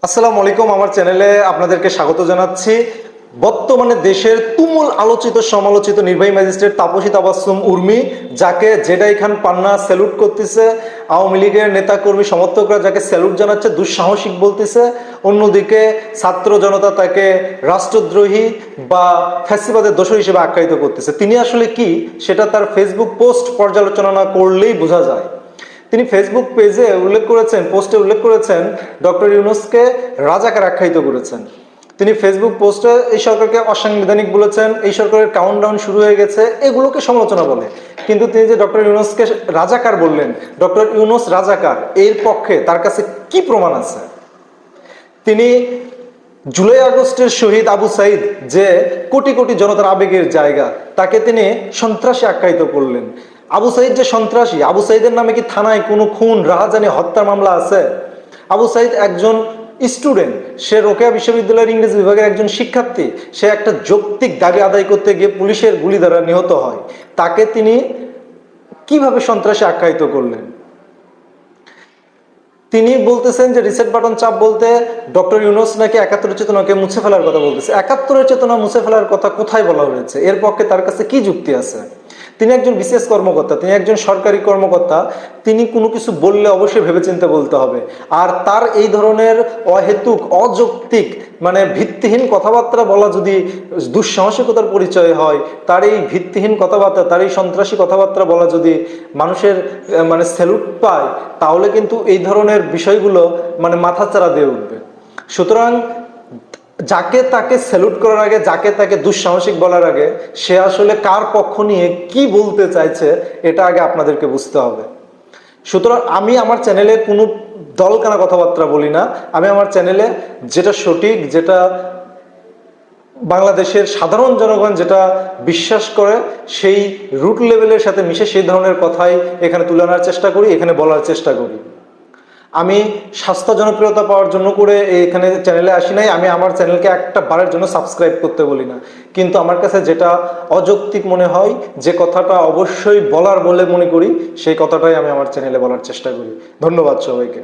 আসসালামু আলাইকুম, আমার চ্যানেলে আপনাদেরকে স্বাগত জানাচ্ছি। বর্তমানে দেশের তুমুল আলোচিত সমালোচিত নির্বাহী ম্যাজিস্ট্রেট তাপসী তাবাসসুম উর্মি, যাকে জেডাই খান পান্না স্যালুট করতেছে, আওয়ামী লীগের নেতাকর্মী সমর্থকরা যাকে স্যালুট জানাচ্ছে, দুঃসাহসিক বলতেছে, অন্যদিকে ছাত্র জনতা তাকে রাষ্ট্রদ্রোহী বা ফ্যাসিবাদের দোষর হিসেবে আখ্যায়িত করতেছে। তিনি আসলে কি সেটা তার ফেসবুক পোস্ট পর্যালোচনা না করলেই বোঝা যায়। তিনি ফেসবুক পেজে উল্লেখ করেছেন, পোস্টে উল্লেখ করেছেন, ডক্টর ইউনূসকে রাজাকার আখ্যায়িত করেছেন। তিনি ফেসবুক পোস্টে এই সরকারকে অসাংবিধানিক বলেছেন, এই সরকারের কাউন্টডাউন শুরু হয়ে গেছে, এগুলোকে সমালোচনা বলে। কিন্তু তিনি যে ডক্টর ইউনূসকে রাজাকার বললেন, ডক্টর ইউনূস রাজাকার, এর পক্ষে তার কাছে কি প্রমাণ আছে? তিনি জুলাই আগস্টের শহীদ আবু সাইদ, যে কোটি কোটি জনতার আবেগের জায়গা, তাকে তিনি সন্ত্রাসী আখ্যায়িত করলেন। আবু সাইদ যে সন্ত্রাসী, আবু সাইদের নামে কি থানায় কোনো খুন, রাহাজানি, হত্যার মামলা আছে? আবু সাইদ একজন স্টুডেন্ট, সে রোকেয়া বিশ্ববিদ্যালয়ের ইংরেজি বিভাগের একজন শিক্ষার্থী। সে একটা যৌক্তিক দাবি আদায় করতে গিয়ে পুলিশের গুলি দ্বারা নিহত হয়। তাকে তিনি কিভাবে সন্ত্রাসী আখ্যায়িত করলেন? তিনি বলতেছেন যে রিসেট বাটন চাপ বলতে ডক্টর ইউনূস নাকি ৭১ চেতনাকে মুছে ফেলার কথা বলতেছে। ৭১ চেতনা মুছে ফেলার কথা কোথায় বলা হয়েছে? এর পক্ষে তার কাছে কি যুক্তি আছে? তিনি একজন বিশেষ কর্মকর্তা, তিনি একজন সরকারি কর্মকর্তা, তিনি কোনো কিছু বললে অবশ্যই ভেবেচিন্তে বলতে হবে। আর তার এই ধরনের অহেতুক, অযৌক্তিক, মানে ভিত্তিহীন কথাবার্তা বলা যদি দুঃসাহসিকতার পরিচয় হয়, তার এই ভিত্তিহীন কথাবার্তা, তার এই সন্ত্রাসী কথাবার্তা বলা যদি মানুষের মানে স্যালুট পায়, তাহলে কিন্তু এই ধরনের বিষয়গুলো মানে মাথাচাড়া দিয়ে উঠবে। সুতরাং যাকে তাকে স্যালুট করার আগে, যাকে তাকে দুঃসাহসিক বলার আগে, সে আসলে কার পক্ষ নিয়ে কি বলতে চাইছে এটা আগে আপনাদেরকে বুঝতে হবে। সুতরাং আমি আমার চ্যানেলে কোনো দলকানা কথাবার্তা বলি না। আমি আমার চ্যানেলে যেটা সঠিক, যেটা বাংলাদেশের সাধারণ জনগণ যেটা বিশ্বাস করে, সেই রুট লেভেলের সাথে মিশে সেই ধরনের কথাই এখানে তুলে আনার চেষ্টা করি, এখানে বলার চেষ্টা করি। আমি স্বাস্থ্য জনপ্রিয়তা পাওয়ার জন্য করে এখানে চ্যানেলে আসি নাই। আমি আমার চ্যানেলকে একটা বারের জন্য সাবস্ক্রাইব করতে বলি না। কিন্তু আমার কাছে যেটা অযৌক্তিক মনে হয়, যে কথাটা অবশ্যই বলার বলে মনে করি, সেই কথাটাই আমি আমার চ্যানেলে বলার চেষ্টা করি। ধন্যবাদ সবাইকে।